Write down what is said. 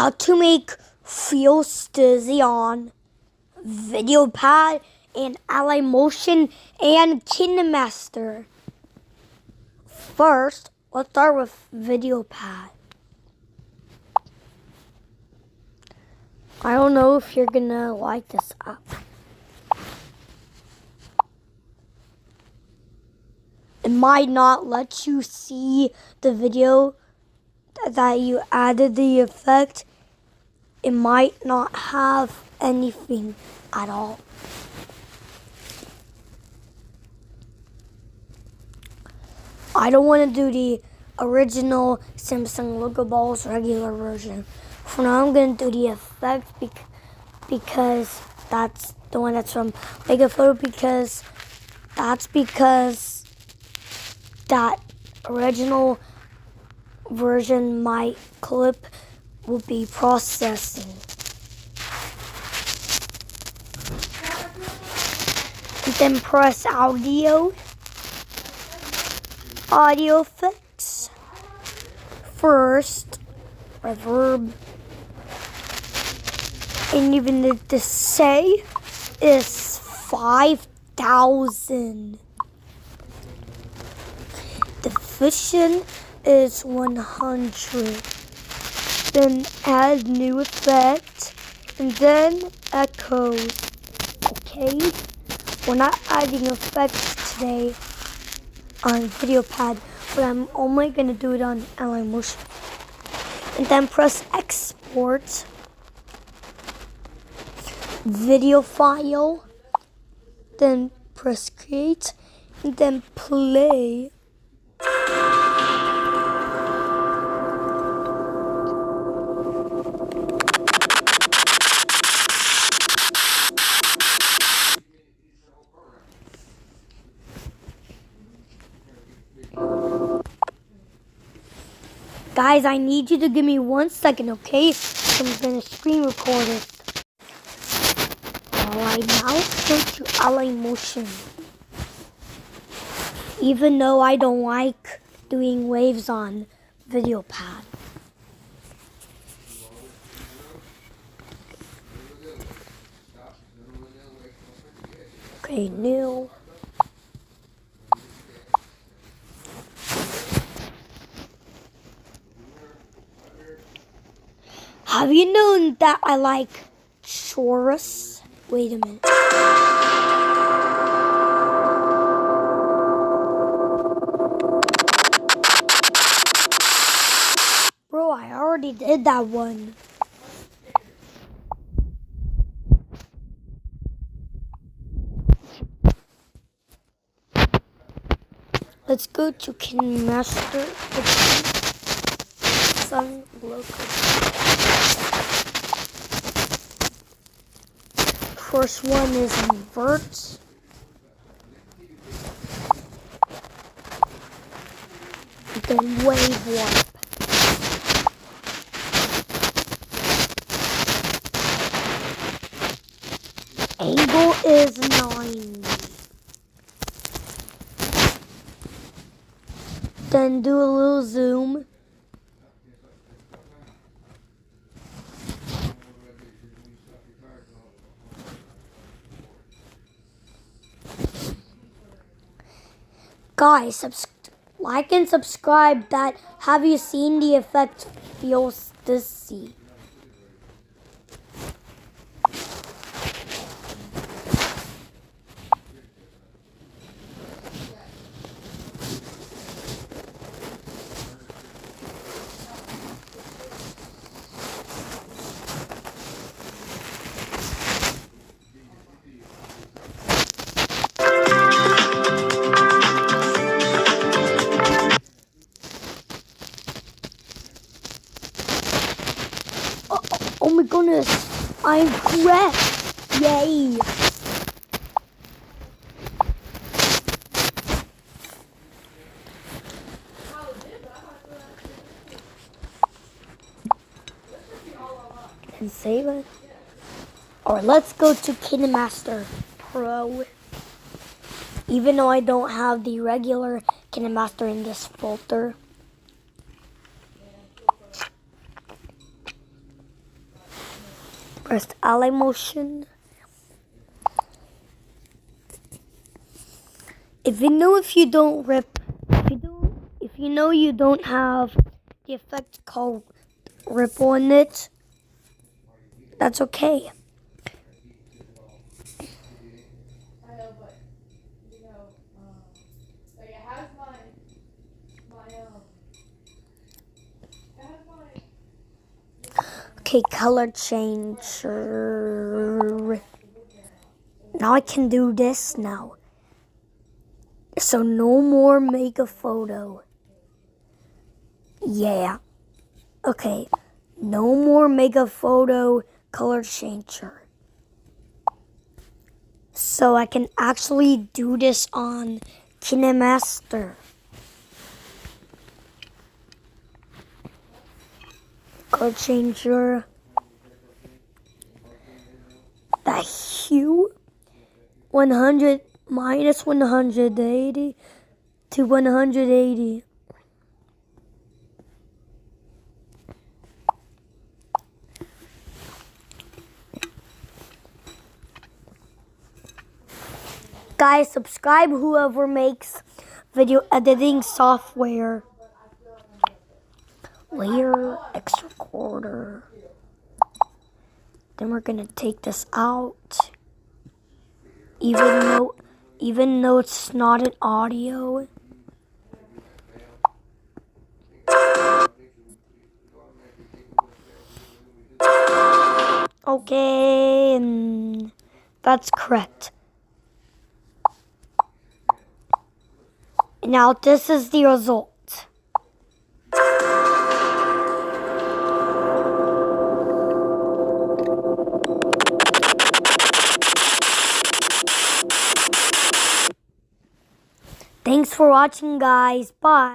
how to make feel dizzy on videopad and alight motion and KineMaster. First, let's start with videopad. I don't know if you're gonna like this app. It might not let you see the video that you added the effect. It might not have anything at all. I don't want to do the original Samsung Logo Balls regular version. For now, I'm going to do the effect because that's the one that's from Mega Photo, because that original version my clip will be processing. And then press audio effects. First, reverb. And even the say is 5,000. Diffusion is 100. Then add new effect and then echo. Okay, we're not adding effects today on videopad, but I'm only gonna do it on alight motion. And then press export video file, then press create and then play. Guys, I need you to give me 1 second, okay? I'm gonna screen record it. Alright, now let's go to alight motion. Even though I don't like doing waves on videopad. Okay, new. Have you known that I like chorus? Wait a minute. Bro, I already did that one. Let's go to KineMaster. Sun local. First one is invert. Then wave warp. Angle is 90. Then do a little zoom. Guys, like and subscribe. That have you seen the effect feels dizzy? Oh my goodness, I'm correct. Yay. And save it. Alright, let's go to KineMaster Pro. Even though I don't have the regular KineMaster in this folder. Press alight motion. If you know you don't have the effect called ripple in it, that's okay. I know, but like it has my Okay, color changer. Now I can do this now. So no more make a photo. Yeah. Okay. No more make a photo color changer. So I can actually do this on KineMaster. Color changer. The hue. 100 minus 180 to 180. Guys, subscribe whoever makes video editing software. Layer, extra quarter. Then we're gonna take this out. Even though it's not an audio. Okay, and that's correct. Now this is the result. Thanks for watching, guys. Bye.